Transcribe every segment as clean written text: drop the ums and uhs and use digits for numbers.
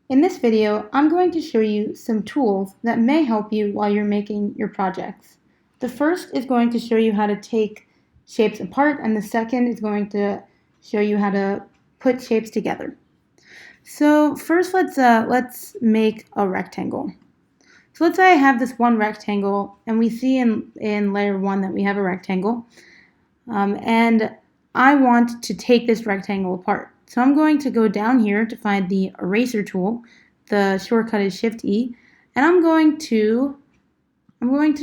In this video, I'm going to show you some tools that may help you while you're making your projects. The first is going to show you how to take shapes apart, and the second is going to show you how to put shapes together. So first, let's make a rectangle. So let's say I have this one rectangle, and we see in layer 1 that we have a rectangle, and I want to take this rectangle apart. So I'm going to go down here to find the eraser tool. The shortcut is Shift-E, and I'm going to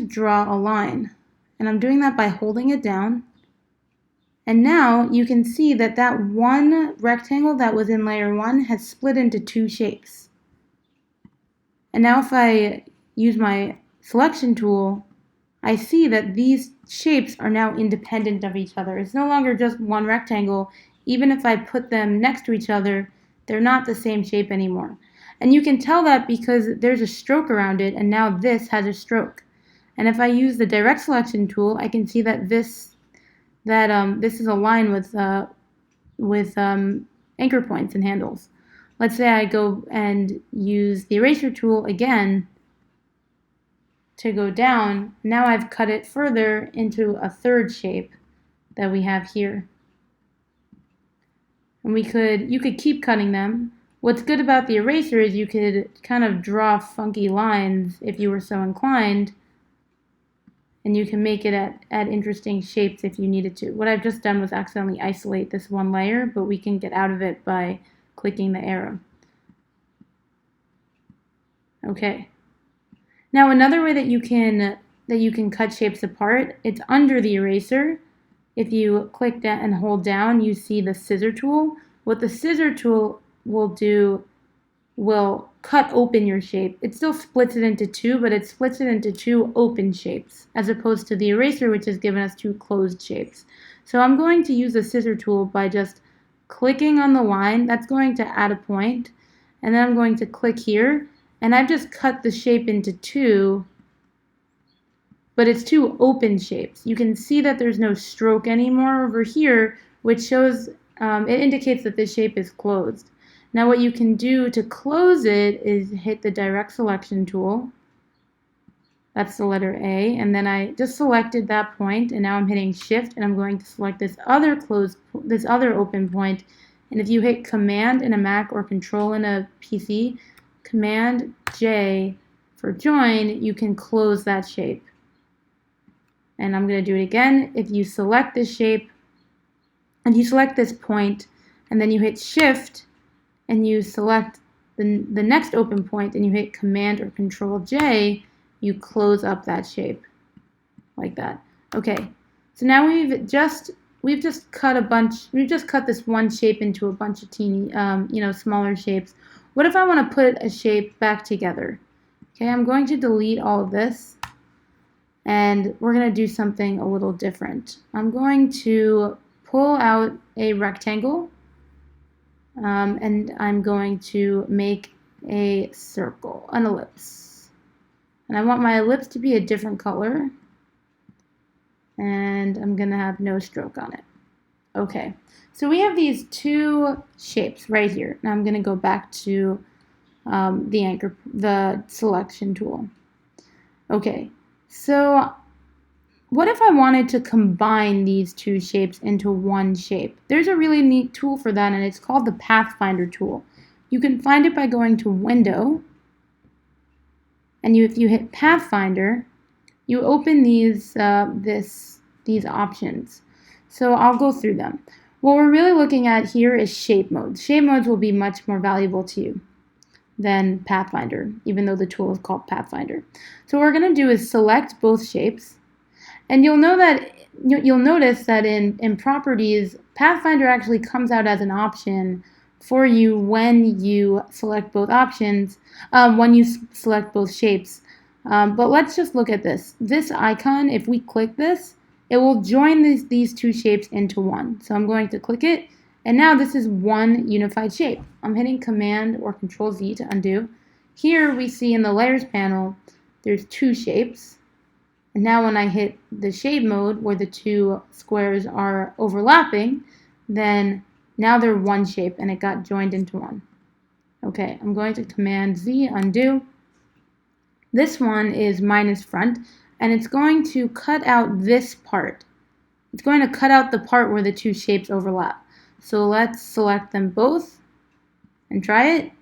draw a line. And I'm doing that by holding it down. And now you can see that that one rectangle that was in layer 1 has split into two shapes. And now if I use my selection tool, I see that these shapes are now independent of each other. It's no longer just one rectangle. Even if I put them next to each other, they're not the same shape anymore. And you can tell that because there's a stroke around it, and now this has a stroke. And if I use the direct selection tool, I can see that this is a line with anchor points and handles. Let's say I go and use the eraser tool again to go down. Now I've cut it further into a third shape that we have here. And you could keep cutting them. What's good about the eraser is you could kind of draw funky lines if you were so inclined, and you can make it at interesting shapes if you needed to. What I've just done was accidentally isolate this one layer, but we can get out of it by clicking the arrow. Okay. Now another way that you can cut shapes apart, it's under the eraser. If you click that and hold down, you see the scissor tool. What the scissor tool will do will cut open your shape. It still splits it into two, but it splits it into two open shapes, as opposed to the eraser, which has given us two closed shapes. So I'm going to use the scissor tool by just clicking on the line. That's going to add a point. And then I'm going to click here, and I've just cut the shape into two, but it's two open shapes. You can see that there's no stroke anymore over here, which shows, it indicates that this shape is closed. Now what you can do to close it is hit the direct selection tool. That's the letter A, and then I just selected that point, and now I'm hitting Shift, and I'm going to select this other open point. And if you hit Command in a Mac or Control in a PC, Command J for join, you can close that shape. And I'm going to do it again. If you select this shape, and you select this point, and then you hit Shift, and you select the next open point, and you hit Command or Control J, you close up that shape, like that. Okay, so now we've just cut this one shape into a bunch of teeny, smaller shapes. What if I want to put a shape back together? Okay, I'm going to delete all of this, and we're going to do something a little different. I'm going to pull out a rectangle, and I'm going to make a circle, an ellipse. And I want my ellipse to be a different color, and I'm going to have no stroke on it. Okay, so we have these two shapes right here. Now I'm going to go back to the selection tool. Okay, so what if I wanted to combine these two shapes into one shape? There's a really neat tool for that, and it's called the Pathfinder tool. You can find it by going to Window, and if you hit Pathfinder, you open these options. So I'll go through them. What we're really looking at here is shape modes. Shape modes will be much more valuable to you than Pathfinder, even though the tool is called Pathfinder. So what we're going to do is select both shapes, and you'll notice that in properties, Pathfinder actually comes out as an option for you when you select both options, when you select both shapes. But let's just look at this. This icon, if we click this, it will join these two shapes into one. So I'm going to click it, and now this is one unified shape. I'm hitting Command or Control Z to undo. Here we see in the Layers panel, there's two shapes. And now when I hit the shape mode where the two squares are overlapping, then now they're one shape and it got joined into one. Okay, I'm going to Command Z, undo. This one is minus front, and it's going to cut out this part. It's going to cut out the part where the two shapes overlap. So let's select them both and try it.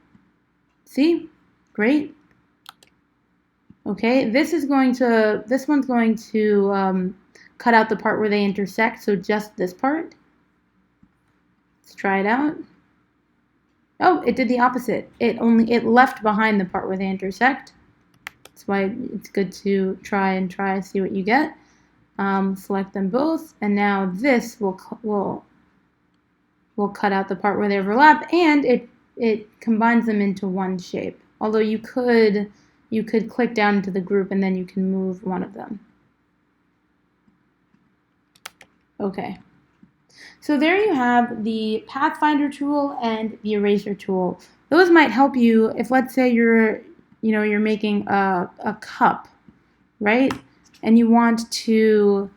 See? Great. Okay, this one's going to cut out the part where they intersect, so just this part. Let's try it out. Oh, it did the opposite. It left behind the part where they intersect. That's why it's good to try, see what you get. Select them both, and now this will cut out the part where they overlap, and it combines them into one shape. Although you could click down into the group and then you can move one of them. Okay. So there you have the Pathfinder tool and the eraser tool. Those might help you if, let's say, you're making a cup, right? And you want to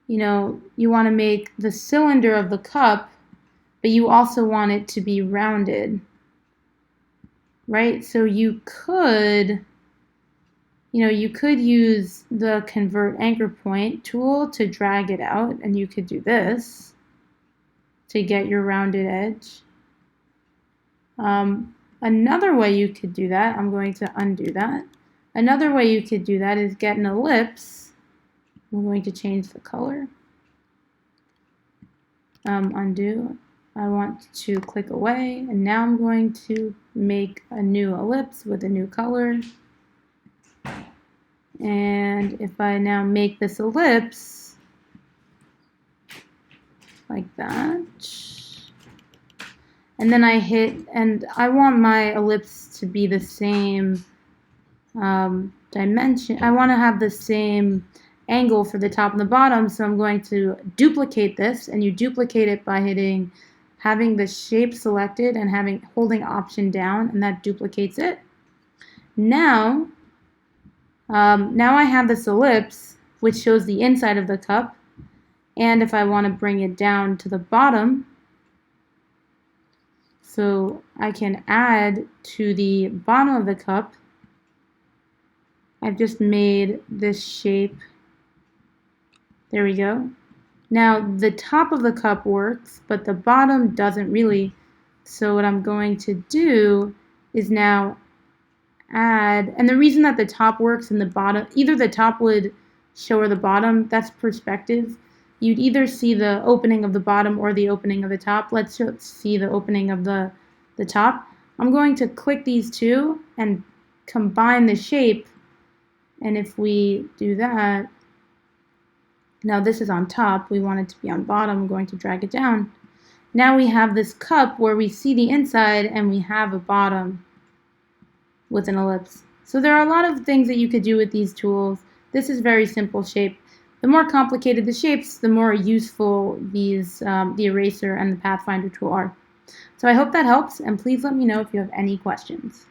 make the cylinder of the cup, but you also want it to be rounded, right? So you could use the Convert Anchor Point tool to drag it out, and you could do this to get your rounded edge. Another way you could do that, I'm going to undo that. Another way you could do that is get an ellipse. I'm going to change the color. Undo. I want to click away, and now I'm going to make a new ellipse with a new color. And if I now make this ellipse like that, and then and I want my ellipse to be the same dimension. I want to have the same angle for the top and the bottom, so I'm going to duplicate this, and you duplicate it by having the shape selected and holding Option down, and that duplicates it. Now I have this ellipse which shows the inside of the cup, and if I want to bring it down to the bottom, so I can add to the bottom of the cup, I've just made this shape. There we go. Now the top of the cup works, but the bottom doesn't really. So what I'm going to do is now add, and the reason that the top works and the bottom, either the top would show or the bottom, that's perspective. You'd either see the opening of the bottom or the opening of the top. Let's see the opening of the top. I'm going to click these two and combine the shape, and if we do that, now this is on top, we want it to be on bottom, I'm going to drag it down. Now we have this cup where we see the inside and we have a bottom with an ellipse. So there are a lot of things that you could do with these tools. This is very simple shape. The more complicated the shapes, the more useful these the eraser and the Pathfinder tool are. So I hope that helps, and please let me know if you have any questions.